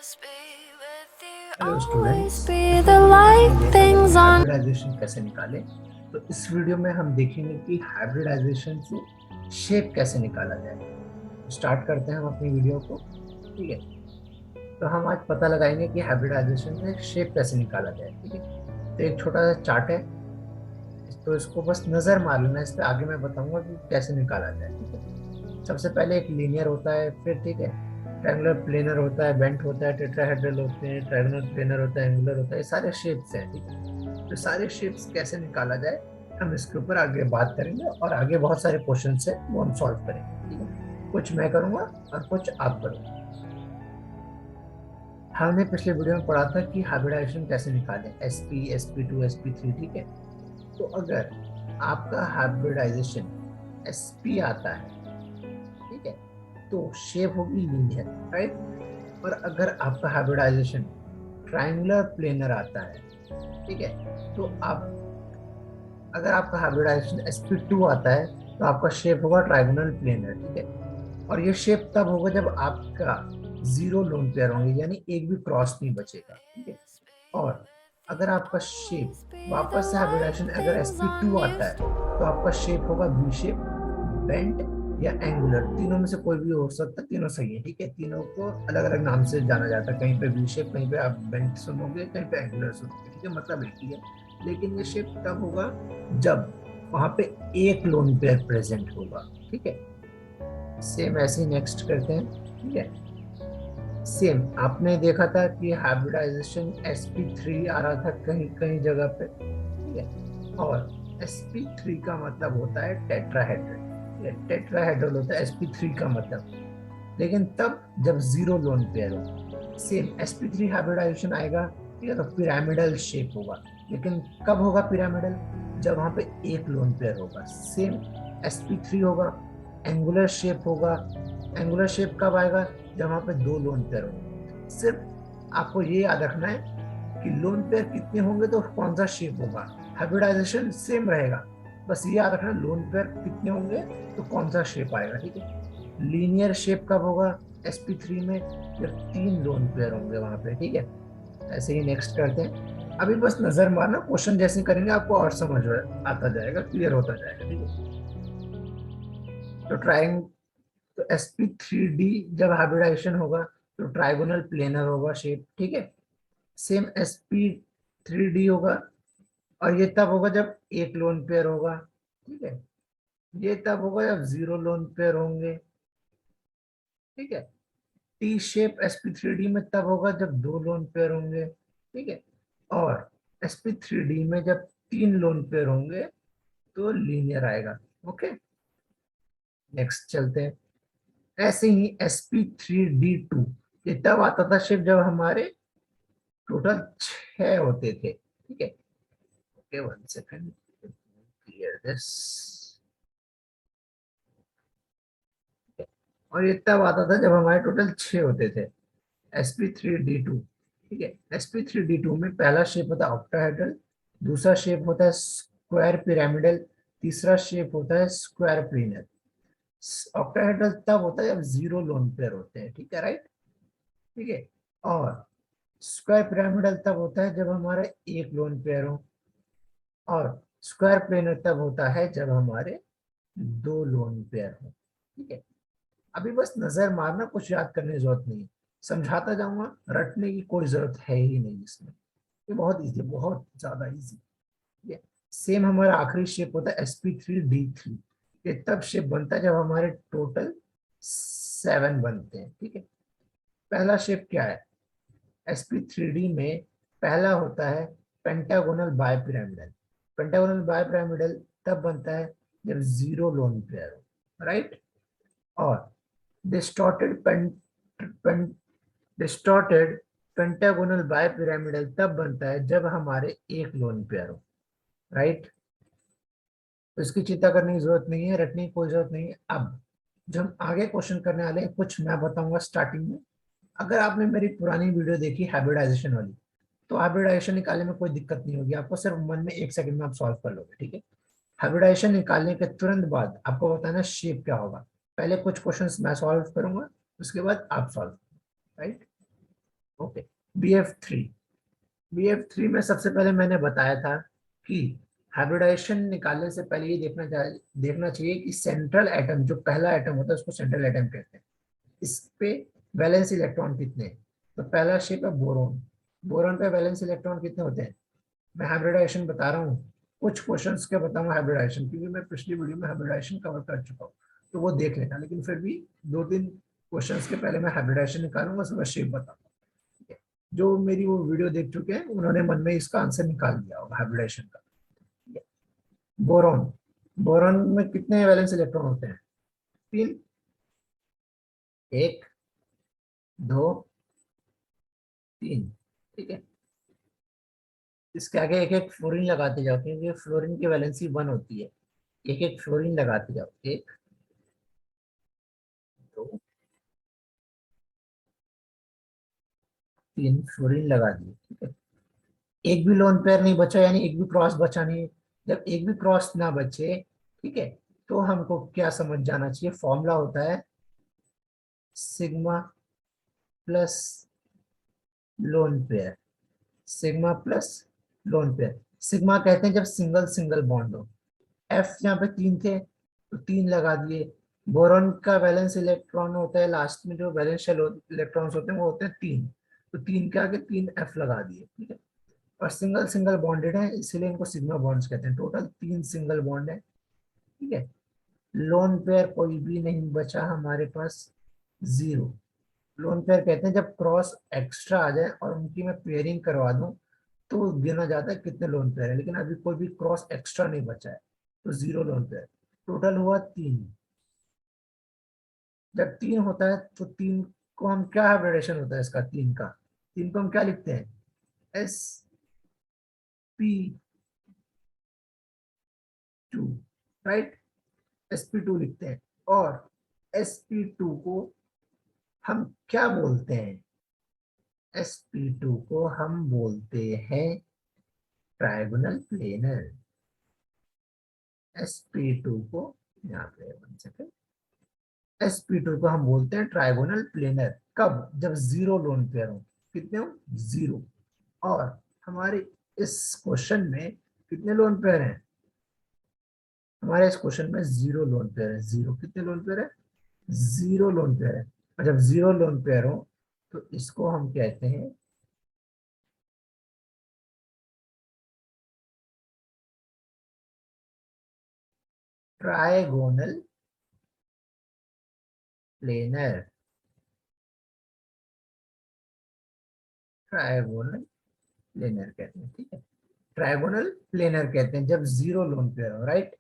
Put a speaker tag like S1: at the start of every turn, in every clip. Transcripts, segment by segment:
S1: Hello students, पिछले video में हमने देखा था कि हाइब्रिडाइजेशन कैसे निकालें। तो इस वीडियो में हम देखेंगे कि हाइब्रिडाइजेशन से शेप कैसे निकाला जाए। स्टार्ट करते हैं हम अपनी वीडियो को। ठीक है, तो हम आज पता लगाएंगे कि हाइब्रिडाइजेशन से शेप कैसे निकाला जाए। ठीक है, तो एक छोटा सा चार्ट है, तो इसको बस नजर मार लेना। इस पे आगे मैं बताऊंगा कि कैसे निकाला जाए। ठीक है, सबसे पहले एक लीनियर होता है, फिर ठीक है ट्रायंगुलर प्लेनर होता है, बेंट होता है, टेट्राहेड्रल होते हैं, ट्रायंगुलर प्लेनर होता है, एंगुलर होता है। ये सारे शेप्स हैं। ठीक है, तो सारे शेप्स कैसे निकाला जाए हम इसके ऊपर आगे बात करेंगे, और आगे बहुत सारे क्वेश्चन है वो हम सॉल्व करेंगे। ठीक है, कुछ मैं करूंगा और कुछ आप करोगे। हमने पिछले वीडियो में पढ़ा था कि हाइब्रिडाइजेशन कैसे निकालें, sp sp2 sp3। ठीक है, तो अगर आपका हाइब्रिडाइजेशन sp आता है, ठीक है, तो शेप होगी लीनियर, राइट। और अगर आपका हाइब्रिडाइजेशन ट्रायंगुलर प्लेनर आता है, ठीक है, तो आप अगर आपका हाइब्रिडाइजेशन sp2 आता है तो आपका शेप होगा ट्रायंगुलर प्लेनर। ठीक है, और ये शेप तब होगा जब आपका जीरो लोन पेयर होंगे, यानी एक भी क्रॉस नहीं बचेगा। ठीक है, और अगर आपका शेप वापस से हाइब्रिडाइजेशन अगर sp2 आता है तो आपका शेप होगा वी शेप, बेंट या एंगुलर। तीनों में से कोई भी हो सकता है, तीनों सही है। ठीक है, तीनों को अलग अलग नाम से जाना जाता है, कहीं पे वी शेप, कहीं पे आप बेंट सुनोगे, कहीं पे एंगुलर सुनोगे। ठीक है, मतलब एक ही है, लेकिन ये शेप तब होगा जब वहां पे एक लोन पेयर प्रेजेंट होगा। ठीक है, सेम ऐसे ही नेक्स्ट करते हैं। ठीक है, सेम आपने देखा था कि हाइब्रिडाइजेशन sp3 आ रहा था कहीं कहीं जगह पे। ठीक है, और sp3 का मतलब होता है टेट्राहेड्रल। टेट्राहेड्रल होता है sp3 का मतलब, लेकिन तब जब जीरो लोन पेयर हो। सेम sp3 हाइब्रिडाइजेशन आएगा, ठीक है, तो पिरामिडल शेप होगा। लेकिन कब होगा पिरामिडल? जब वहां पे एक लोन पेयर होगा। सेम sp3 होगा, एंगुलर शेप होगा। एंगुलर शेप कब आएगा? जब वहां पे दो लोन पेयर होंगे। सिर्फ आपको ये याद रखना है कि लोन पेयर कितने होंगे तो कौन सा शेप होगा। हाइब्रिडाइजेशन सेम रहेगा, बस ये याद रखना लोन पेयर कितने होंगे तो कौन सा शेप आएगा। ठीक है, लीनियर शेप कब होगा sp3 में? जब तीन लोन पेयर होंगे वहां पे। ठीक है, ऐसे ही नेक्स्ट करते हैं। अभी बस नजर मारना, क्वेश्चन जैसे करेंगे आपको और समझ आता जाएगा, क्लियर होता जाएगा। ठीक है, तो ट्राइंग तो sp3d जब हाइब्रिडाइजेशन होगा तो ट्राइगोनल प्लेनर होगा शेप। ठीक है, सेम sp3d होगा, और ये तब होगा जब एक लोन पेयर होगा। ठीक है, ये तब होगा जब जीरो लोन पेयर होंगे। ठीक है, टी शेप sp3d में तब होगा जब दो लोन पेयर होंगे। ठीक है, और sp3d में जब तीन लोन पेयर होंगे तो लीनियर आएगा। ओके, नेक्स्ट चलते हैं। ऐसे ही sp3d2 ये तब आता था शेप जब हमारे टोटल छह होते थे। ठीक है, okay, one second, clear this. और ये तब आता था जब हमारे टोटल छह होते थे, sp3d2। ठीक है, sp3d2 में पहला शेप होता है ऑक्टाहेड्रल, दूसरा शेप होता है स्क्वायर पिरामिडल, तीसरा शेप होता है स्क्वायर प्लेनर। ऑक्टाहेड्रल तब होता है जब जीरो लोन पेयर होते हैं। ठीक है, राइट। ठीक है, और स्क्वायर पिरामिडल तब होता है जब हमारे एक लोन पेयर हो, और स्क्वायर प्लेनर तब होता है जब हमारे दो लोन पेयर हो। ठीक है, अभी बस नजर मारना, कुछ याद करने की जरूरत नहीं है, समझाता जाऊंगा, रटने की कोई जरूरत है ही नहीं इसमें। ये बहुत इजी, बहुत ज्यादा इजी। ठीक है, सेम हमारा आखिरी शेप होता है sp3d3। ये तब शेप बनता है जब हमारे टोटल सेवन बनते हैं। ठीक है, पहला शेप क्या है sp3d में? पहला होता है पेंटागोनल बायपिरामिडल। पेंटागोनल बायपिरामिडल तब बनता है जब जीरो लोन पेयर हो, राइट। और डिस्टॉर्टेड डिस्टॉर्टेड पेंटागोनल बायपिरामिडल तब बनता है जब हमारे एक लोन पेयर हो, राइट। तो इसकी चिंता करने की जरूरत नहीं है, रटने की कोई जरूरत नहीं है। अब जब हम आगे क्वेश्चन करने वाले हैं, कुछ मैं बताऊंगा स्टार्टिंग में। अगर आपने मेरी पुरानी वीडियो देखी हाइब्रिडाइजेशन वाली, तो हाइब्रिडाइजेशन निकालने में कोई दिक्कत नहीं होगी आपको, सिर्फ मन में एक सेकंड में आप सॉल्व कर लोगे। ठीक है, हाइब्रिडाइजेशन निकालने के तुरंत बाद आपको बताना शेप क्या होगा। पहले कुछ क्वेश्चंस मैं सॉल्व करूंगा, उसके बाद आप सॉल्व, राइट। ओके, BF3 में सबसे पहले मैंने बताया था कि हाइब्रिडाइजेशन निकालने से पहले ये देखना चाहिए कि सेंट्रल एटम, जो पहला एटम होता है उसको सेंट्रल एटम कहते हैं। इस पे वैलेंस इलेक्ट्रॉन कितने हैं? तो पहला शेप है बोरोन। बोरोन पे वैलेंस इलेक्ट्रॉन कितने होते हैं? मैं हाइब्रिडाइजेशन बता रहा हूँ, कुछ क्वेश्चंस के बताऊंगा हाइब्रिडाइजेशन, क्योंकि मैं पिछली वीडियो में हाइब्रिडाइजेशन कवर कर चुका हूँ, तो वो देख लेना। लेकिन फिर भी दो तीन क्वेश्चंस के पहले मैं हाइब्रिडाइजेशन निकालूंगा, उसके बाद शेप बताऊंगा। ठीक है? जो मेरी वो वीडियो देख चुके हैं उन्होंने मन में इसका आंसर निकाल दिया होगा हाइब्रिडाइजेशन का। ठीक है? बोरॉन, बोरॉन में कितने वैलेंस इलेक्ट्रॉन होते हैं? तीन। एक, दो, तीन। ठीक है? इसके आगे एक एक फ्लोरीन लगाते जाओ, क्योंकि फ्लोरीन की वैलेंसी 1 होती है। एक एक फ्लोरीन लगाते जाओ। एक, दो, तीन फ्लोरीन लगा दिए। ठीक है? एक भी लोन पेयर नहीं बचा, यानी एक भी क्रॉस बचा नहीं। जब एक भी क्रॉस ना बचे, ठीक है, तो हमको क्या समझ जाना चाहिए? फॉर्मूला होता है sigma plus lone pair. Sigma plus lone pair. Sigma कहते हैं जब सिंगल सिंगल बॉन्ड हो। एफ यहाँ पे तीन थे तो तीन लगा दिए। बोरॉन का वैलेंस इलेक्ट्रॉन होता है लास्ट में, जो वैलेंस शेल इलेक्ट्रॉन्स होते हैं वो होते हैं तीन, तो तीन के आगे तीन एफ लगा दिए। ठीक है? और सिंगल सिंगल बॉन्डेड है, इसीलिए इनको सिग्मा बॉन्ड्स कहते हैं। टोटल तीन सिंगल बॉन्ड है। ठीक है? लोन पेयर कोई भी नहीं बचा हमारे पास, जीरो। लोन पेयर कहते हैं जब क्रॉस एक्स्ट्रा आ जाए और उनकी मैं पेयरिंग करवा दूं, तो गिना जाता है कितने लोन पेयर है। लेकिन अभी कोई भी क्रॉस एक्स्ट्रा नहीं बचा है, तो जीरो लोन पेयर। टोटल हुआ तीन। जब तीन होता है तो तीन को हम क्या हाइब्रिडेशन होता है इसका? तीन का, तीन को हम क्या लिखते हैं? sp2, right? sp2 लिखते हैं। और sp2 को हम क्या बोलते हैं? sp2 को हम बोलते हैं ट्रायगोनल प्लेनर। sp2 को, यहाँ पे 1 सेकेंड, sp2 को हम बोलते हैं ट्रायगोनल प्लेनर। कब? जब जीरो लोन पेयर हो। कितने हो? जीरो। और हमारे इस क्वेश्चन में कितने लोन पेयर हैं? हमारे इस क्वेश्चन में जीरो लोन पेयर है। जीरो, कितने लोन पेयर है? जीरो लोन पेयर है। और जब जीरो लोन पेयर हो तो इसको हम कहते हैं ट्रायगोनल प्लेनर। ट्रायगोनल प्लेनर कहते हैं। ठीक है? ट्रायगोनल प्लेनर कहते हैं जब जीरो लोन पेयर हो, राइट?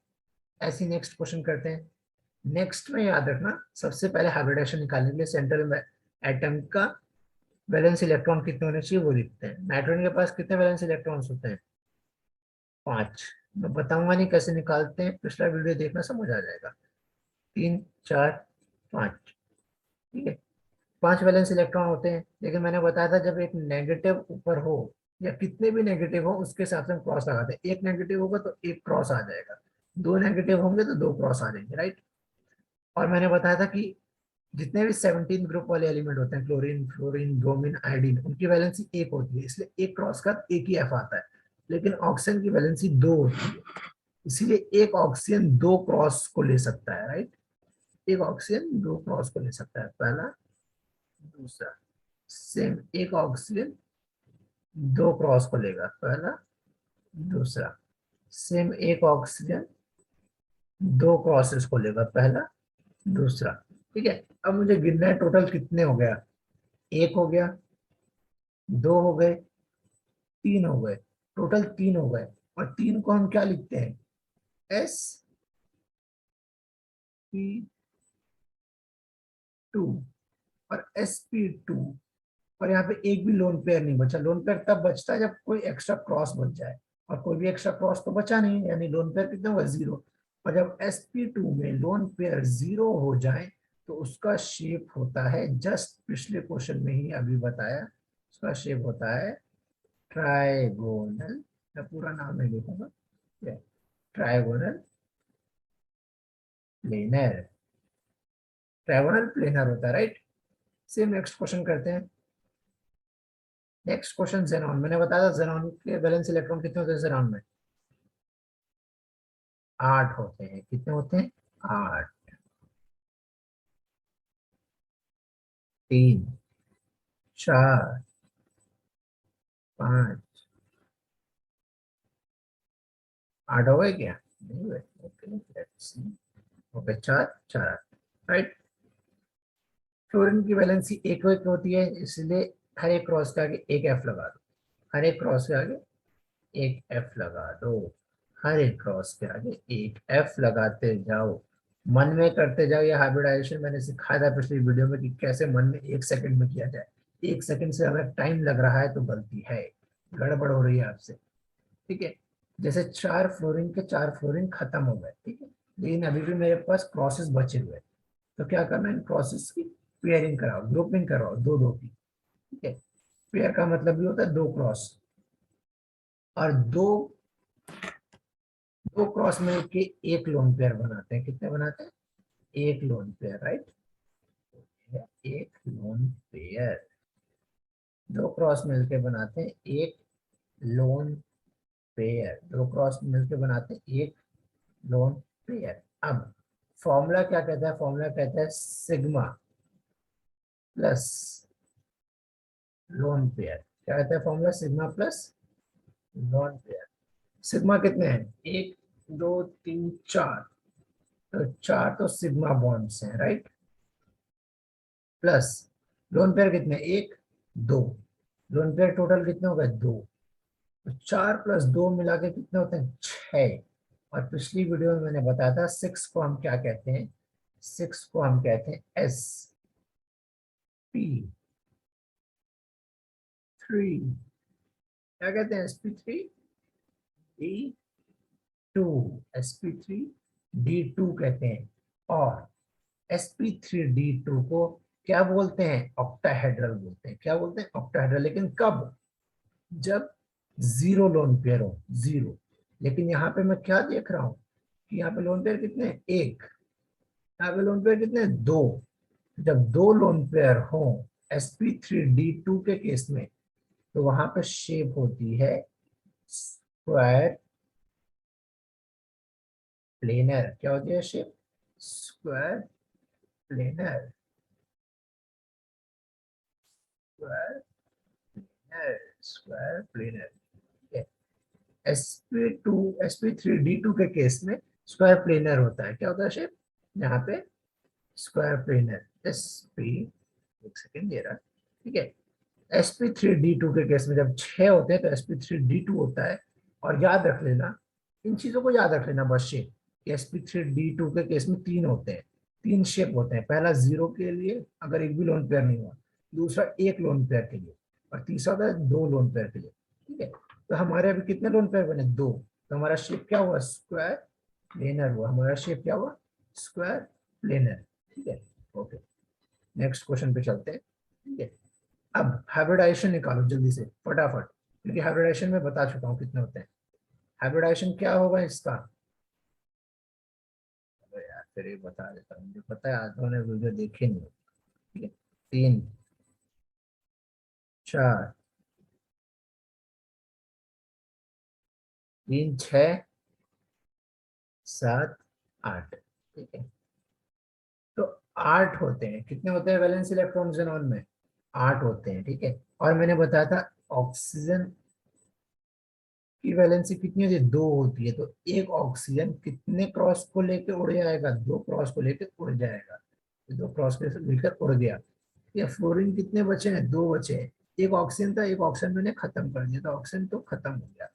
S1: ऐसे नेक्स्ट क्वेश्चन करते हैं। नेक्स्ट में याद रखना, सबसे पहले हाइब्रिडेशन निकालने के लिए सेंट्रल में एटम का वैलेंस इलेक्ट्रॉन कितने होने चाहिए वो लिखते हैं। नाइट्रोजन के पास कितने वैलेंस इलेक्ट्रॉन्स होते हैं? 5। मैं बताऊंगा नहीं कैसे निकालते हैं, पिछला वीडियो देखना, समझ आ जाएगा। 3, 4, 5। ठीक है? 5 वैलेंस इलेक्ट्रॉन होते हैं, लेकिन मैंने बताया था जब एक नेगेटिव ऊपर हो या कितने भी नेगेटिव हो उसके हिसाब से हम क्रॉस लगाते हैं। एक नेगेटिव होगा तो एक क्रॉस आ जाएगा, दो नेगेटिव होंगे तो दो क्रॉस आ जाएंगे, राइट? और मैंने बताया था कि जितने भी 17 ग्रुप वाले एलिमेंट होते हैं, क्लोरीन, फ्लोरीन, ब्रोमीन, आयोडीन, उनकी वैलेंसी एक होती है, इसलिए एक क्रॉस का एक ही एफ आता है। लेकिन ऑक्सीजन की वैलेंसी दो होती है, इसीलिए एक ऑक्सीजन दो क्रॉस को ले सकता है, राइट? एक ऑक्सीजन दो क्रॉस को ले सकता है, पहला, दूसरा। सेम एक ऑक्सीजन दो क्रॉस को लेगा, पहला, दूसरा। सेम एक ऑक्सीजन दो क्रॉसेस को लेगा, पहला, दूसरा। ठीक है? अब मुझे गिनना है टोटल कितने हो गया। एक हो गया, दो हो गए, तीन हो गए। टोटल तीन हो गए। और तीन को हम क्या लिखते हैं? sp2 और sp2। और यहाँ पे एक भी लोन पेयर नहीं बचा। लोन पेयर तब बचता है जब कोई एक्स्ट्रा क्रॉस बच जाए, और कोई भी एक्स्ट्रा क्रॉस तो बचा नहीं, यानी लोन पेयर कितना होगा? जीरो। और जब sp2 में लोन पेयर जीरो हो जाए तो उसका शेप होता है, जस्ट पिछले क्वेश्चन में ही अभी बताया, उसका शेप होता है ट्राइगोनल। मैं पूरा नाम नहीं लिखूंगा, ट्राइगोनल प्लेनर। ट्राइगोनल प्लेनर होता है, राइट? सेम नेक्स्ट क्वेश्चन करते हैं। Next question xenon. मैंने बताया था जेनॉन के वैलेंस इलेक्ट्रॉन कितने होते हैं जेनॉन में? 8 होते हैं। कितने होते हैं? 8। 3, 4, 5, 8 हो गए क्या? नहीं हुए। Okay let's see. Okay 4, 4, right. Fluorine की वैलेंसी एक एक होती है, इसलिए हर एक क्रॉस के आगे एक एफ लगा दो। हर एक क्रॉस के आगे एक एफ लगा दो। हर एक क्रॉस के आगे एक एफ लगाते जाओ। मन में करते जाओ। ये हाइब्रिडाइजेशन मैंने सिखाया था पिछली वीडियो में कि कैसे मन में 1 सेकंड में किया जाए। 1 सेकंड से अगर टाइम लग रहा है तो गलती है, गड़बड़ हो रही है आपसे। ठीक है। जैसे 4 फ्लोरीन के 4 फ्लोरीन खत्म हो गए, ठीक है, लेकिन अभी भी मेरे पास क्रॉसेस बचे हुए हैं। तो क्या करना है, इन क्रॉसेस की पेयरिंग कराओ, ग्रुपिंग कराओ, दो दो की। ठीक है। पेयर का मतलब भी होता है दो क्रॉस। और दो दो क्रॉस मिलके एक लोन पेयर बनाते हैं। कितने बनाते हैं? एक लोन पेयर, राइट। एक लोन पेयर। दो क्रॉस मिलके बनाते हैं एक लोन पेयर। दो क्रॉस मिलके बनाते हैं एक लोन पेयर। अब फॉर्मूला क्या कहता है? फॉर्मूला कहता है सिग्मा प्लस लोन पेयर। क्या कहता है formula? Sigma plus lone pair. Sigma कितने हैं? 1, 2, 3, 4। तो 4 तो सिग्मा बॉन्ड्स हैं, राइट। प्लस लोन पेयर कितने? 1, 2। लोन पेयर टोटल कितने हो गए? 2। तो 4 + 2 मिला के कितने होते हैं? 6। और पिछली वीडियो में मैंने बताया था 6 को हम क्या कहते हैं? 6 को हम कहते हैं sp3। क्या कहते हैं? sp3d2। sp3d2 कहते हैं। और sp3d2 को क्या बोलते हैं? ऑक्टाहेड्रल बोलते हैं। क्या बोलते हैं? ऑक्टाहेड्रल। लेकिन कब? जब जीरो लोन पेयर हो, जीरो। लेकिन यहाँ पे मैं क्या देख रहा हूँ कि यहाँ पे लोन पेयर कितने हैं? एक। यहाँ पे लोन पेयर कितने हैं? दो। जब दो लोन पेयर हो sp3d2 के केस में, तो वहां पे शेप होती है स्क्वायर प्लेनर। क्या होती है shape? Square planar. Square planar. Square planar. sp3d2 के केस में स्क्वायर प्लेनर होता है। क्या होता है शेप? यहाँ पे स्क्वायर प्लेनर। sp, एक सेकेंड दे रहा। ठीक है। sp3d2 के केस में जब 6 होते हैं तो sp3d2 होता है। और याद रख लेना, इन चीजों को याद रख लेना बस। शेप sp3d2 के केस में 3 होते हैं। 3 शेप होते हैं। पहला 0 के लिए अगर एक भी लोन पेयर नहीं हुआ, दूसरा एक लोन पेयर के लिए, और तीसरा होता है 2 लोन पेयर के लिए। ठीक है। तो हमारे अभी कितने लोन पेयर बने? 2। तो हमारा शेप क्या हुआ? स्क्वायर प्लेनर हुआ। हमारा शेप क्या हुआ? Square planar. ठीक है। ओके, नेक्स्ट क्वेश्चन पे चलते हैं। ठीक है। अब हाइब्रिडाइजेशन निकालो जल्दी से फटाफट, क्योंकि हाइब्रिडाइजेशन में बता चुका हूँ कितने होते हैं। हाइब्रिडाइजेशन क्या होगा इसका? अरे यार फिर ये बता देता हूँ, मुझे पता है आधों ने वीडियो देखे नहीं। ठीक है। 3, 4, 3, 6, 7, 8। ठीक है। तो 8 होते हैं। कितने होते हैं वैलेंस इलेक्ट्रॉन ज़ेनॉन में? 8 होते हैं। ठीक है। और मैंने बताया था ऑक्सीजन की वैलेंसी कितनी होती है? 2 होती है। तो एक ऑक्सीजन कितने क्रॉस को लेकर उड़ जाएगा? 2 क्रॉस को लेकर उड़ जाएगा। 2 क्रॉस को लेकर उड़ गया। या फ्लोरीन कितने बचे हैं? 2 बचे हैं। एक ऑक्सीजन था, एक ऑक्सीजन मैंने खत्म कर दिया, तो ऑक्सीजन तो खत्म हो गया।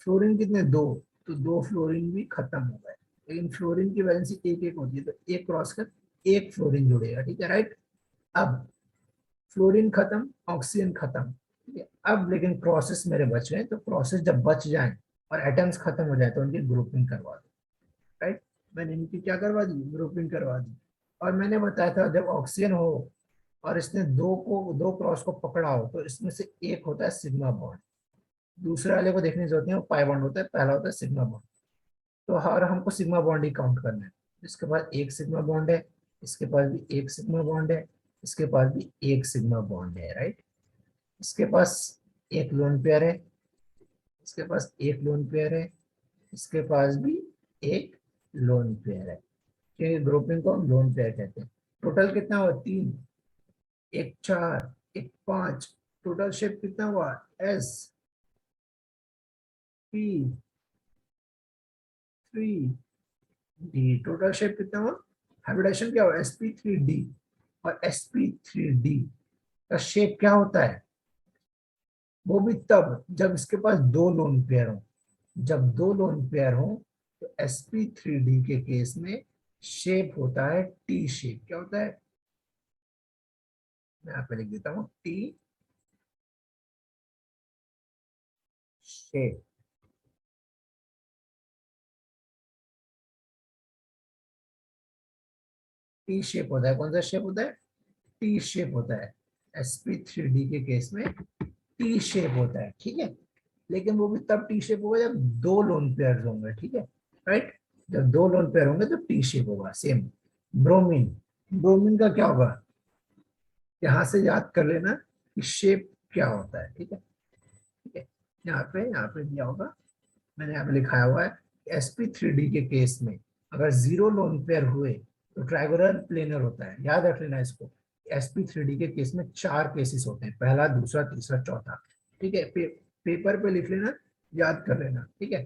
S1: फ्लोरीन कितने? 2। तो 2 फ्लोरीन भी खत्म हो गए। लेकिन फ्लोरीन की वैलेंसी एक एक होती है, तो एक क्रॉस कर एक फ्लोरीन जुड़ेगा। ठीक है, राइट। अब फ्लोरीन खत्म, ऑक्सीजन खत्म। ठीक है। अब लेकिन क्रॉसेस मेरे बच रहे हैं, तो क्रॉसेस जब बच जाएं और एटम्स खत्म हो जाए तो उनकी ग्रुपिंग करवा दो। राइट। मैंने इनकी क्या करवा दी? ग्रुपिंग करवा दी। और मैंने बताया था जब ऑक्सीजन हो और इसने दो क्रॉस को पकड़ा हो, तो इसमें से एक होता है सिग्मा बॉन्ड। दूसरे वाले को देखने की जरूरत नहीं है, वो पाई बॉन्ड होता है। पहला होता है सिग्मा बॉन्ड। तो हर हमको सिग्मा बॉन्ड ही काउंट करना है। इसके पास एक सिग्मा बॉन्ड है, इसके पास भी एक सिग्मा बॉन्ड है, इसके पास भी एक सिग्मा बॉन्ड है, राइट। इसके पास एक लोन पेयर है, इसके पास एक लोन पेयर है, इसके पास भी एक लोन पेयर है, क्योंकि ग्रुपिंग को हम लोन पेयर कहते हैं। टोटल कितना हुआ? 3, एक 4, एक 5। टोटल शेप कितना हुआ? S P 3 D. Total shape कितना हुआ? हाइब्रिडेशन क्या हुआ? sp3d। और sp3d का शेप क्या होता है? वो भी तब जब इसके पास दो लोन पेयर हो। जब दो लोन पेयर हो तो sp3d के केस में शेप होता है टी शेप। क्या होता है? मैं यहाँ पे लिख देता हूँ, टी शेप। टी शेप होता है। कौन सा शेप होता है? टी शेप होता है। sp3d के केस में टी शेप होता है, ठीक है। लेकिन वो भी तब टी शेप होगा जब दो लोन पेयर होंगे, ठीक है, राइट। जब दो लोन पेयर होंगे तो टी शेप होगा। सेम ब्रोमीन, ब्रोमीन का क्या होगा? यहां से याद कर लेना कि शेप क्या होता है, ठीक है, ठीक है। यहाँ पे दिया होगा, मैंने यहाँ पे लिखाया हुआ है। sp3d के केस में अगर जीरो लोन पेयर हुए तो ट्रायंगुलर प्लेनर होता है। याद रख लेना इसको। sp3d के केस में 4 केसेस होते हैं, पहला, दूसरा, तीसरा, चौथा, ठीक है। पेपर पे लिख लेना, याद कर लेना, ठीक है।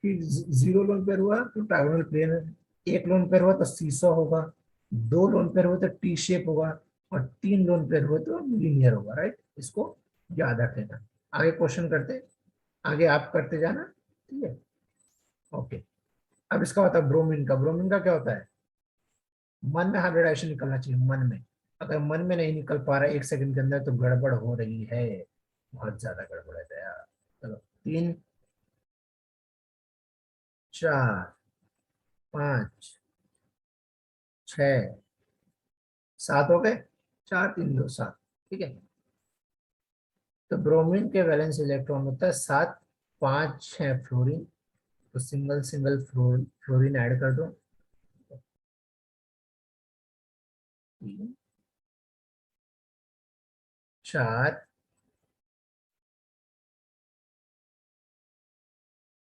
S1: कि जीरो लोन पेयर हुआ तो ट्रायंगुलर प्लेनर, एक लोन पेयर हुआ तो सीसॉ होगा, दो लोन पेयर हुआ तो टी शेप होगा, और तीन लोन पेयर हुआ तो लीनियर होगा, राइट। इसको याद रख लेना। आगे क्वेश्चन करते, आगे आप करते जाना, ठीक है, ओके। अब इसका होता है ब्रोमीन का। ब्रोमीन का क्या होता है? मन में हाइब्रिडाइजेशन निकलना चाहिए, मन में। अगर मन में नहीं निकल पा रहा है 1 सेकंड के अंदर तो गड़बड़ हो रही है, बहुत ज्यादा गड़बड़ है यार। चलो, 3, 4, 5, 6, 7 हो गए। 4, 3, 2, 7, ठीक है। तो ब्रोमीन के वैलेंस इलेक्ट्रॉन होता है 7, 5 है फ्लोरीन, तो सिंगल सिंगल फ्लोरीन ऐड कर दो। 3, 4,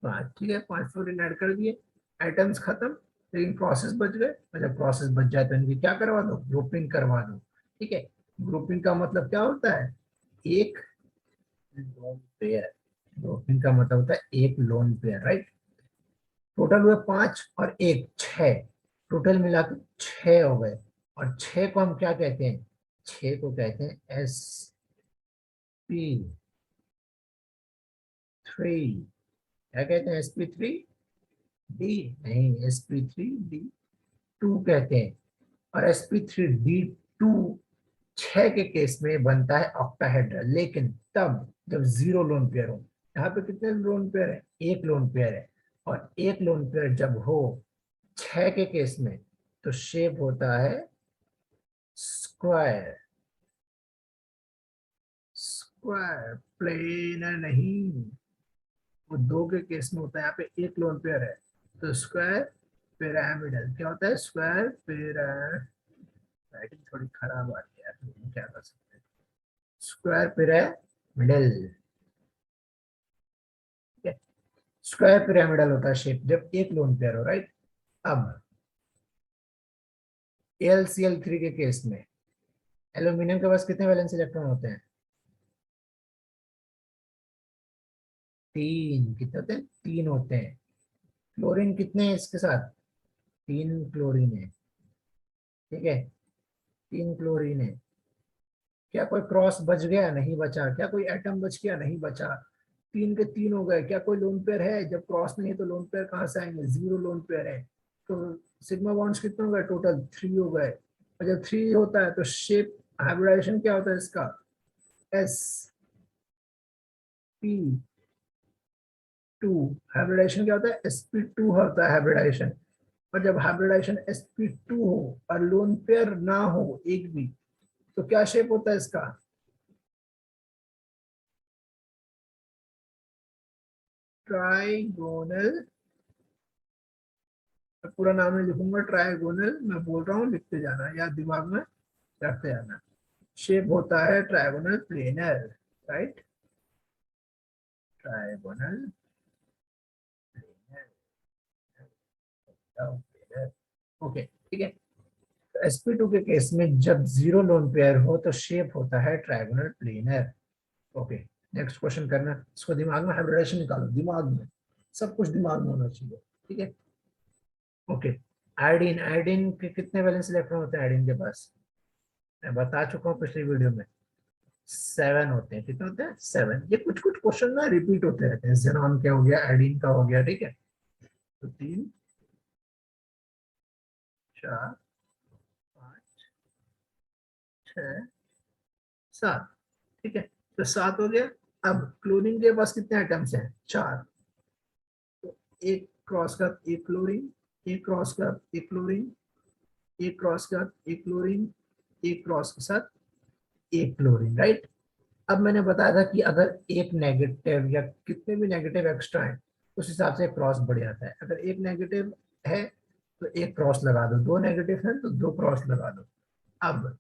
S1: 5, ठीक है, 5 फ्लोरीन ऐड कर दिए। आइटम्स खत्म, लेकिन प्रोसेस बच गए। और जब प्रोसेस बच जाए तो इनकी क्या करवा दो? ग्रुपिंग करवा दो, ठीक है। ग्रुपिंग का मतलब क्या होता है? एक लोन पेयर। ग्रुपिंग का मतलब होता है एक लोन पेयर, राइट। टोटल हुए 5 और एक 6, टोटल मिला के 6 हो गए। और 6 को हम क्या कहते हैं? 6 को कहते हैं sp3। क्या कहते हैं? sp3d नहीं, sp3d2 कहते हैं। और sp3d2 6 के केस में बनता है ऑक्टाहेड्रल, लेकिन तब जब जीरो लोन पेयर हो। यहाँ पे कितने लोन पेयर है? एक लोन पेयर है। और एक लोन पेयर जब हो 6 के केस में तो शेप होता है स्क्वायर। स्क्वायर, प्लेनर नहीं। वो दो के केस में होता है, यहाँ पे एक लोन पेयर है तो स्क्वायर पिरामिडल। क्या होता है? Square pyramidal. राइटिंग थोड़ी खराब आ रही है यार, तो क्या कर सकते हैं। स्क्वायर पिरामिडल, ठीक है। स्क्वायर पिरामिडल होता है शेप जब एक लोन पेयर हो, राइट। अब AlCl3 के केस में एल्यूमिनियम के पास कितने वैलेंस इलेक्ट्रॉन होते हैं? 3। कितने होते हैं? 3 होते हैं। क्लोरीन कितने हैं इसके साथ? 3 क्लोरीन है, ठीक है, 3 क्लोरीन है। क्या कोई क्रॉस बच गया? नहीं बचा। क्या कोई एटम बच गया? नहीं बचा। 3 के 3 हो गए। क्या कोई लोन पेयर है? जब क्रॉस नहीं है तो लोन पेयर कहाँ से आएंगे? जीरो लोन पेयर है। तो सिग्मा बॉन्ड्स कितने हो गए? टोटल 3 हो गए। और जब 3 होता है तो शेप, हाइब्रिडाइजेशन क्या होता है इसका? sp2। हाइब्रिडाइजेशन क्या होता है? sp2 होता है हाइब्रिडाइजेशन। और जब हाइब्रिडाइजेशन sp2 हो और लोन पेयर ना हो एक भी, तो क्या शेप होता है इसका? ट्राइगोनल। पूरा नाम नहीं लिखूंगा, ट्राइगोनल मैं बोल रहा हूँ, लिखते जाना या दिमाग में रखते जाना। शेप होता है trigonal planar. Right, trigonal planar. Okay ठीक है। sp2 के केस में जब जीरो लोन पेयर हो तो शेप होता है trigonal planar. Okay, next question करना, इसको दिमाग में हाइब्रिडेशन निकालो, दिमाग में, सब कुछ दिमाग में होना चाहिए, ठीक है। ओके, आयोडीन, आयोडीन के कितने वैलेंस इलेक्ट्रॉन होते हैं आयोडीन के पास? मैं बता चुका हूँ पिछली वीडियो में, 7 होते हैं। कितने होते हैं? 7। ये कुछ कुछ क्वेश्चन ना रिपीट होते रहते हैं। जेनॉन क्या हो गया, आयोडीन का हो गया, ठीक है। तो 3 4 5 6 7, ठीक है। तो 7 हो गया। अब क्लोरीन के पास कितने आइटम्स हैं? 4। तो एक क्रॉस का एक क्लोरीन, एक क्रॉस का एक क्लोरीन, एक क्रॉस का एक क्लोरीन, एक क्रॉस के साथ एक क्लोरीन, राइट। अब मैंने बताया था कि अगर एक नेगेटिव या कितने भी नेगेटिव एक्स्ट्रा है उस हिसाब से क्रॉस बढ़ जाता है। अगर एक नेगेटिव है तो एक क्रॉस लगा दो, दो नेगेटिव है तो दो क्रॉस लगा दो। अब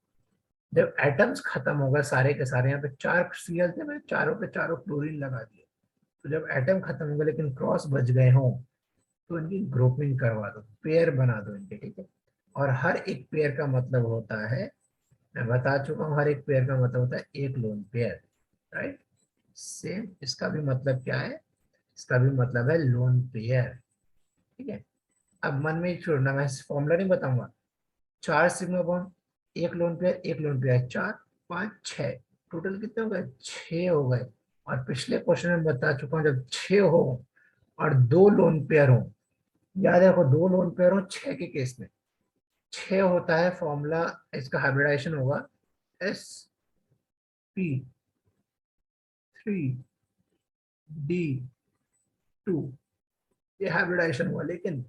S1: जब एटम्स खत्म हो गए सारे के सारे, यहाँ पे 4 सीएल थे, मैंने चारों पे चारों क्लोरीन लगा दिए। तो जब एटम खत्म हो गए लेकिन क्रॉस बच गए हों तो इनकी ग्रुपिंग करवा दो, पेयर बना दो इनके, ठीक है। और हर एक पेयर का मतलब होता है, मैं बता चुका हूँ, हर एक पेयर का मतलब होता है एक लोन पेयर, राइट। सेम इसका भी मतलब क्या है? इसका भी मतलब है लोन पेयर, ठीक है। अब मन में ही छोड़ना, मैं फॉर्मूला नहीं बताऊंगा। 4 सिग्मा बॉन्ड, एक लोन पेयर, एक लोन पेयर, 4 5 6, टोटल कितने हो गए? 6 हो गए। और पिछले क्वेश्चन में बता चुका हूँ, जब 6 हो और दो लोन पेयर हो, याद रखो दो लोन पेयर हो 6 के केस में, 6 होता है फॉर्मूला, इसका हाइब्रिडाइजेशन होगा sp3d2, ये हाइब्रिडाइजेशन हुआ। लेकिन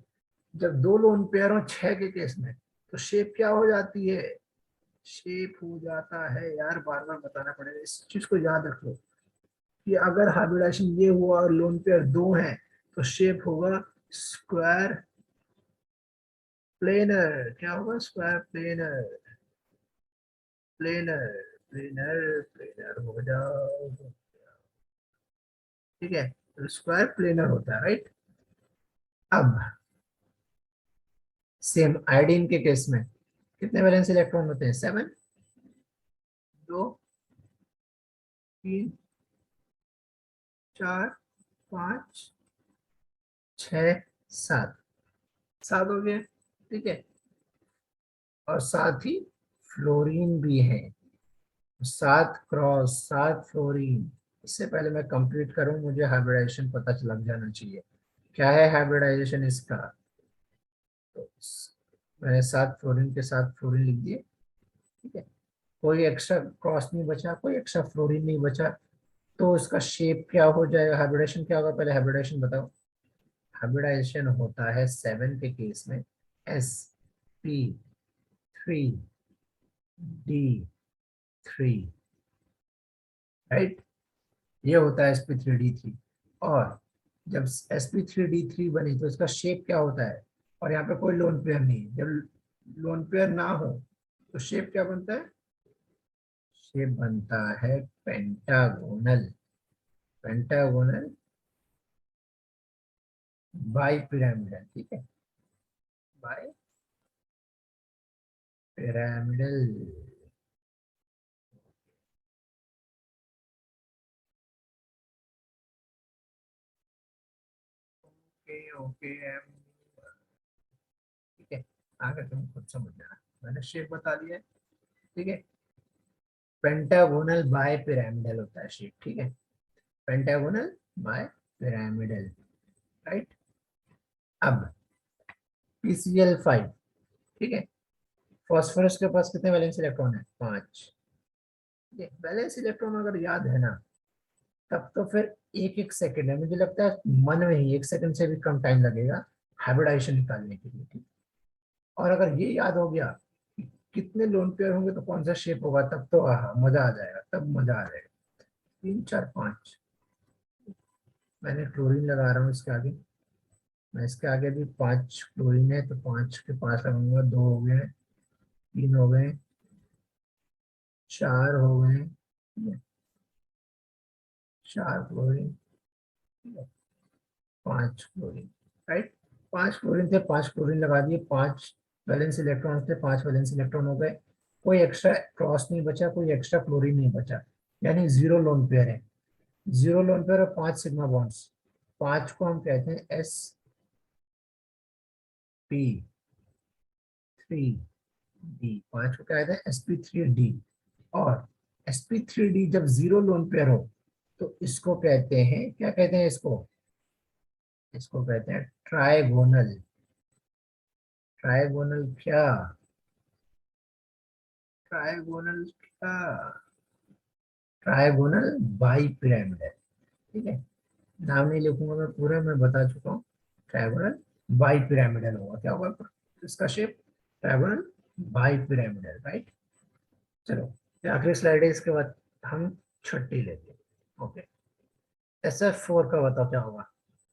S1: जब दो लोन पेयर हो 6 के केस में तो शेप क्या हो जाती है? शेप हो जाता है, यार बार बार बताना पड़ेगा, इस चीज को याद रखो कि अगर हाइब्रिडाइजेशन ये हुआ और लोन पेयर दो हैं तो शेप होगा स्क्वायर प्लेनर। क्या होगा? Square planar, planar, planar, planar हो जाओ, ठीक है। तो स्क्वायर प्लेनर होता है, राइट। अब सेम आयोडीन के केस में कितने वैलेंस इलेक्ट्रॉन होते हैं? 7, 2 3 4 5 6 7, 7 हो गया, ठीक है। और साथ ही फ्लोरीन भी है, 7 क्रॉस 7 फ्लोरीन। इससे पहले मैं कंप्लीट करूं, मुझे हाइब्रिडाइजेशन पता लग जाना चाहिए। क्या है हाइब्रिडाइजेशन इसका? तो मैंने 7 फ्लोरीन के साथ फ्लोरीन लिख दिए, ठीक है। कोई एक्स्ट्रा क्रॉस नहीं बचा, कोई एक्स्ट्रा फ्लोरीन नहीं बचा, तो इसका शेप क्या हो जाएगा? हाइब्रिडेशन क्या होगा? पहले हाइब्रिडेशन बताओ। हाइब्रिडाइजेशन होता है 7 के केस में sp3d3, राइट। ये होता है sp3d3। और जब sp3d3 बनी तो इसका शेप क्या होता है? और यहाँ पे कोई लोन पेयर नहीं है, जब लोन पेयर ना हो तो शेप क्या बनता है? शेप बनता है पेंटागोनल, पेंटागोनल बाई पिरामिडल, ठीक है, बाई पिरामिडल। ओके ओके, ठीक है। आगे तुम खुद समझ जाना, मैंने शेप बता दिया है, ठीक है। पेंटागोनल बाय पिरामिडल होता है शेप, ठीक है। Pentagonal bipyramidal, right. अब PCl5, ठीक है। फॉस्फोरस के पास कितने वैलेंस इलेक्ट्रॉन है? 5। ये वैलेंस इलेक्ट्रॉन अगर याद है ना, तब तो फिर एक एक सेकंड है, मुझे लगता है मन में ही 1 सेकंड से भी कम टाइम लगेगा हाइब्रिडाइजेशन निकालने के लिए, ठीक। और अगर ये याद हो गया कि कितने लोन पेयर होंगे तो कौन सा शेप होगा, तब तो मजा आ जाएगा, तब मजा आ जाएगा। 3 4 5, मैंने क्लोरीन लगा रहा हूँ इसके आगे, मैं इसके आगे भी 5 क्लोरीन है तो 5 के पास लगाऊंगा, 2 हो गए, 3 हो गए, 4 हो गए, ठीक है। 4 क्लोरीन, 5 क्लोरीन, राइट। 5 क्लोरीन थे, 5 क्लोरीन लगा दिए, 5 वैलेंस इलेक्ट्रॉन थे, 5 वैलेंस इलेक्ट्रॉन हो गए। कोई एक्स्ट्रा क्रॉस नहीं बचा, कोई एक्स्ट्रा क्लोरीन नहीं बचा, यानी जीरो लोन पेयर है। जीरो लोन पेयर और 5 सिग्मा बॉन्ड्स, 5 को हम कहते हैं sp3d, 5 को क्या कहते हैं sp3d। और sp3d जब जीरो लोन पेयर हो तो इसको कहते हैं, क्या कहते हैं इसको, इसको कहते हैं ट्राइगोनल। ट्राइगोनल क्या, ट्राइगोनल क्या, ट्राइगोनल बाई पिरामिडल। ठीक है, नाम नहीं लिखूंगा मैं पूरा, मैं बता चुका हूँ। ट्राइगोनल बाई पिरामिडल होगा, क्या होगा इसका shape, trigonal bi pyramidal, right. चलो ये आखिरी स्लाइड है, इसके बाद हम छुट्टी लेते हैं। ओके, SF4 का बताओ क्या होगा।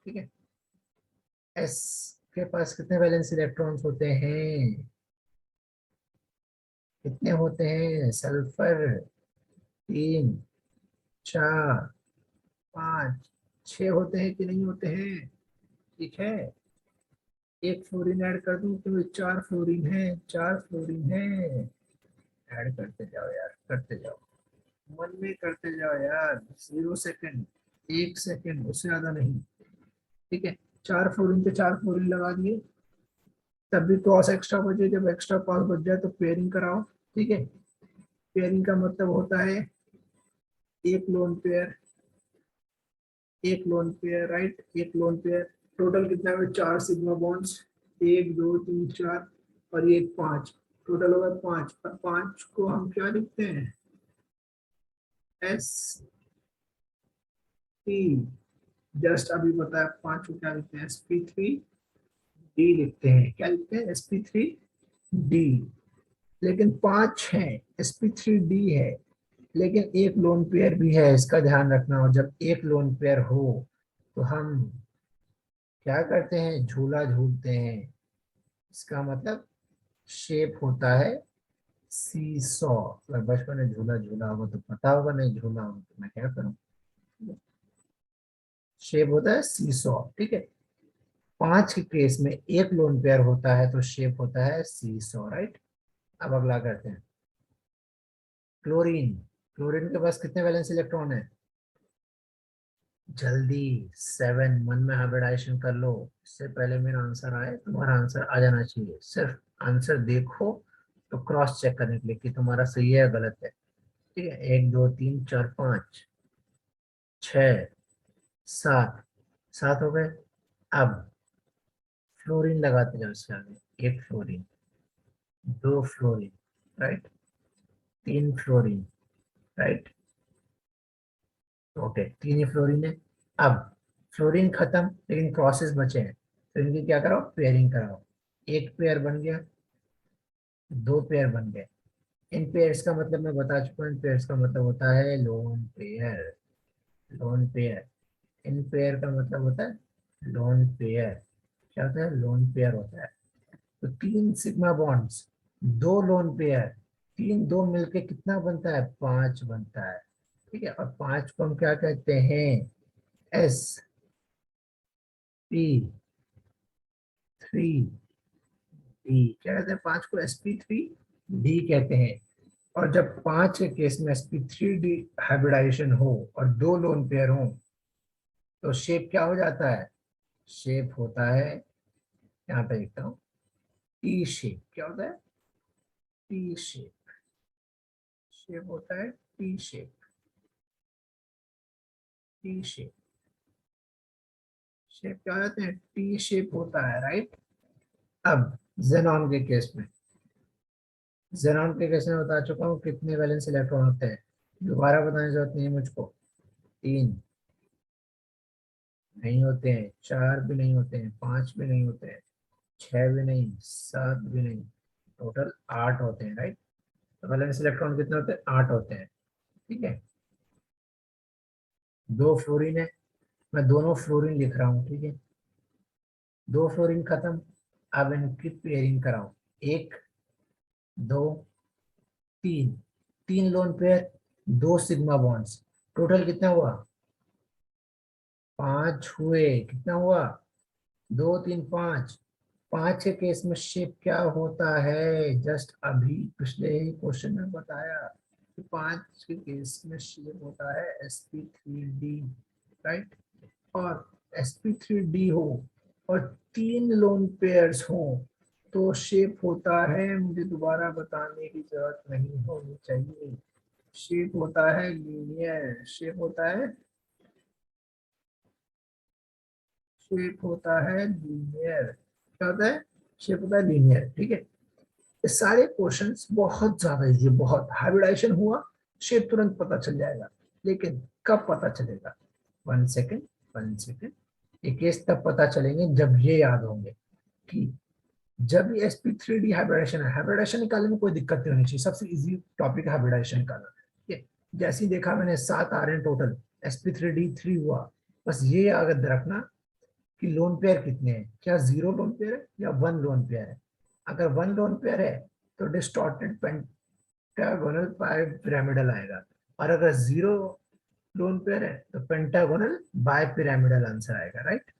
S1: ठीक है, एस के पास कितने वैलेंस इलेक्ट्रॉन्स होते हैं, कितने होते हैं, सल्फर 3, 4, 5, 6 होते हैं कि नहीं होते हैं। ठीक है, एक फ्लोरीन ऐड कर दूं तो 4 फ्लोरीन है, 4 फ्लोरीन है। ऐड करते जाओ यार, करते जाओ, मन में करते जाओ यार, 0 सेकंड, 1 सेकंड, उससे ज्यादा नहीं। ठीक है, 4 फ्लोरीन पे 4 फ्लोरीन लगा दिए, तब भी क्रॉस एक्स्ट्रा बचे, जब एक्स्ट्रा क्रॉस बच जाए तो पेयरिंग कराओ। ठीक है, पेयरिंग का मतलब होता है एक लोन पेयर, एक लोन पेयर, राइट, एक लोन पेयर। टोटल कितना है, 4 सिग्मा बॉन्ड्स, 1 2 3 4, और ये 5, टोटल होगा 5। और 5 को हम क्या लिखते हैं, sp, जस्ट अभी बताया, 5 को क्या लिखते हैं, sp3d लिखते हैं। क्या लिखते हैं, sp3d। लेकिन 5 है, sp3d है, लेकिन एक लोन पेयर भी है, इसका ध्यान रखना। और जब एक लोन पेयर हो तो हम क्या करते हैं, झूला झूलते हैं। इसका मतलब शेप होता है सी सॉ। अगर बचपन में झूला झूला होगा तो पता होगा, नहीं झूला होगा तो मैं क्या करूं। शेप होता है सी सॉ। ठीक है, 5 के केस में एक लोन पेयर होता है तो शेप होता है सी सॉ, राइट। अब अगला करते हैं, क्लोरीन। क्लोरीन के पास कितने वैलेंस इलेक्ट्रॉन है, जल्दी 7, मन में हाइब्रिडाइजेशन कर लो, इससे पहले मेरा आंसर आए, तुम्हारा आंसर आ जाना चाहिए। सिर्फ आंसर देखो तो क्रॉस चेक करने के लिए कि तुम्हारा सही है या गलत है। ठीक है, 1 2 3 4 5 6 7, 7 हो गए। अब फ्लोरीन लगाते जाओ इसके आगे, 1 fluorine, 2 fluorine, right, 3 fluorine, right. Okay, 3 ही फ्लोरीन है। अब फ्लोरीन खत्म, लेकिन क्रॉसेस बचे हैं, तो इनकी क्या कराओ, पेयरिंग कराओ। एक पेयर बन गया, 2 पेयर बन गए। इन पेयर्स का मतलब मैं बता चुका हूँ, इन पेयर्स का मतलब होता है lone pair. Lone pair, in pair का मतलब होता है लोन पेयर। क्या होता है, लोन पेयर होता है। तो 3 सिग्मा बॉन्ड्स, 2 लोन पेयर, 3 2 मिलके कितना बनता है, 5 बनता है। ठीक है, और 5 को हम क्या कहते हैं, sp3d। क्या कहते हैं, 5 को sp3d कहते हैं। और जब 5 के केस में sp3d हाइब्रिडाइजेशन हो और 2 लोन पेयर हो तो शेप क्या हो जाता है, शेप होता है, यहाँ पे लिखता हूँ, टी शेप। क्या होता है, टी शेप। शेप होता है T shape, T shape. Shape क्या होते हैं, टी शेप होता है, राइट। अब जेनॉन के केस में, जेनॉन के केस में बता चुका हूँ कितने वैलेंस इलेक्ट्रॉन होते हैं, दोबारा बताने की जरूरत नहीं है मुझको। 3 नहीं होते हैं, 4 भी नहीं होते हैं, 5 भी नहीं होते हैं, 6 भी नहीं, 7 भी नहीं, टोटल 8 होते हैं, राइट। तो वैलेंस इलेक्ट्रॉन कितने होते हैं, 8 होते हैं। ठीक है, 2 फ्लोरीन है, मैं दोनों फ्लोरीन लिख रहा हूँ। ठीक है, 2 फ्लोरीन खत्म, अब इनकी पेयरिंग कराओ, 1 2 3, 3 lone pair, 2 sigma bonds, total कितना हुआ, 5 हुए, कितना हुआ, 2 3 5। 5 के केस में शेप क्या होता है, जस्ट अभी पिछले ही क्वेश्चन में बताया कि 5 के केस में शेप होता है sp3d, राइट। और sp3d हो और 3 लोन पेयर्स हो तो शेप होता है, मुझे दोबारा बताने की जरूरत नहीं होनी चाहिए, शेप होता है लीनियर, शेप होता है, शेप होता है लीनियर। क्या होता है, शेप होता है लीनियर, ठीक है। ये सारे क्वेश्चंस बहुत ज्यादा इजी, बहुत हाइब्रिडाइजेशन हुआ शेप तुरंत पता चल जाएगा, लेकिन कब पता चलेगा, 1 सेकेंड 1 सेकेंड, ये केस तब पता चलेंगे जब ये याद होंगे कि जब ये sp3d हाइब्रिडाइजेशन है, हाइब्रिडाइजेशन निकालने में कोई दिक्कत नहीं होनी चाहिए, सबसे इजी टॉपिक है हाइब्रिडाइजेशन निकालना, ठीक है। जैसे ही देखा मैंने 7 आ रहे हैं टोटल, sp3d 3 हुआ, बस ये याद रखना कि लोन पेयर कितने हैं, क्या 0 लोन पेयर है या 1 लोन पेयर है। अगर 1 लोन पेयर है तो डिस्टॉर्टेड पेंटागोनल पिरामिडल आएगा, और अगर 0 लोन पेयर है तो पेंटागोनल बाय पिरामिडल आंसर आएगा, राइट।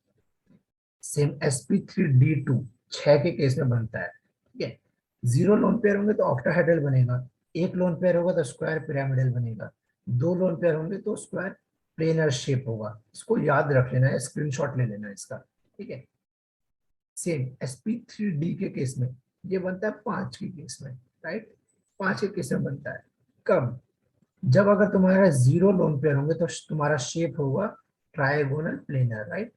S1: सेम sp3d2 6 के केस में बनता है, ठीक है। 0 लोन पेयर होंगे तो ऑक्टाहेड्रल बनेगा, 1 लोन पेयर होगा तो स्क्वायर पिरामिडल बनेगा, 2 लोन पेयर होंगे तो स्क्वायर प्लेनर शेप होगा। इसको याद रख लेना है, स्क्रीनशॉट ले लेना है इसका, ठीक है। सेम sp3d के केस में ये बनता है 5 के केस में, राइट। 5 के केस में बनता है कब, जब अगर तुम्हारा 0 लोन पेयर होंगे तो तुम्हारा शेप होगा ट्रायगोनल प्लेनर, राइट।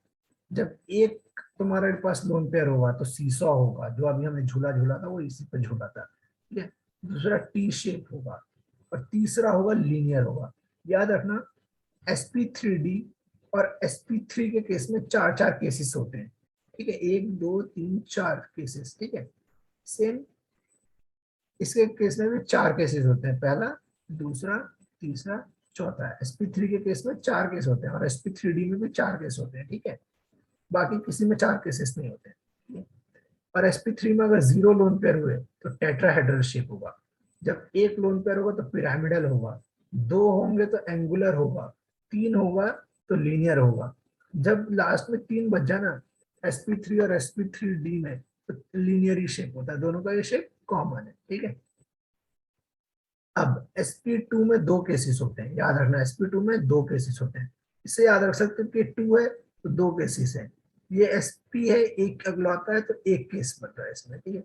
S1: जब एक तुम्हारे पास लोन पेयर होगा तो सीसॉ होगा, जो अभी हमने झूला झूला था वो इसी पे झूला था, ठीक है। दूसरा टी शेप होगा और तीसरा होगा लीनियर होगा। याद रखना sp3d और sp3 के केस में 4 केसेस होते हैं, ठीक है, 1 2 3 4 केसेस, ठीक है। सेम इसके केस में भी 4 केसेस होते हैं, पहला दूसरा तीसरा चौथा। sp3 के केस में 4 केस होते हैं और sp3d में भी 4 केस होते हैं, ठीक है। बाकी किसी में 4 केसेस नहीं होते हैं। और sp3 में अगर 0 लोन पेयर हुए तो टेट्राहेड्रल शेप होगा, जब 1 लोन पेयर होगा तो पिरामिडल होगा, 2 होंगे तो एंगुलर होगा, 3 होगा तो लीनियर होगा। जब लास्ट में 3 बच जाए ना sp3 और sp3d में, तो लीनियर ही शेप होता है, दोनों का ये शेप कॉमन है, ठीक है। अब sp2 में 2 केसेस होते हैं, याद रखना sp2 में 2 केसेस होते हैं। इससे याद रख सकते हो कि 2 है तो 2 केसेस है, ये sp है एक अगलाता है तो एक केस बन रहा है इसमें, ठीक है।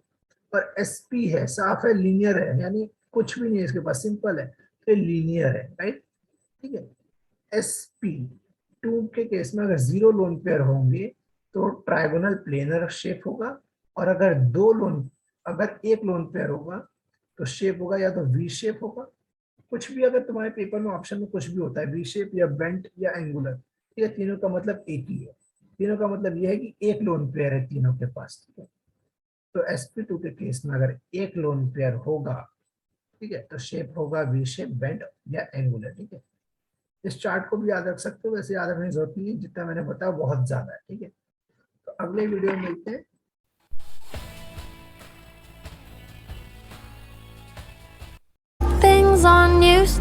S1: और sp है साफ है लीनियर है, यानी कुछ भी नहीं है इसके पास, सिंपल है तो लीनियर है, राइट, ठीक है। sp2 के केस में अगर 0 लोन पेयर होंगे तो ट्रायगोनल प्लेनर शेप होगा, और अगर एक लोन पेयर होगा तो शेप होगा या तो वी शेप होगा, कुछ भी अगर तुम्हारे पेपर में ऑप्शन में कुछ भी होता है, वी शेप या बेंट या एंगुलर, ठीक है, तीनों का मतलब एक ही है। तीनों का मतलब यह है कि एक लोन पेयर है तीनों के पास, ठीक है। तो sp2 के केस में अगर एक लोन पेयर होगा, ठीक है, तो शेप होगा वी शेप बेंट या एंगुलर, ठीक है। इस चार्ट को भी याद रख सकते हो, वैसे याद रखने की जरूरत नहीं है, जितना मैंने बताया बहुत ज्यादा है, ठीक है। तो अगले वीडियो में मिलते हैं।
S2: Things on news.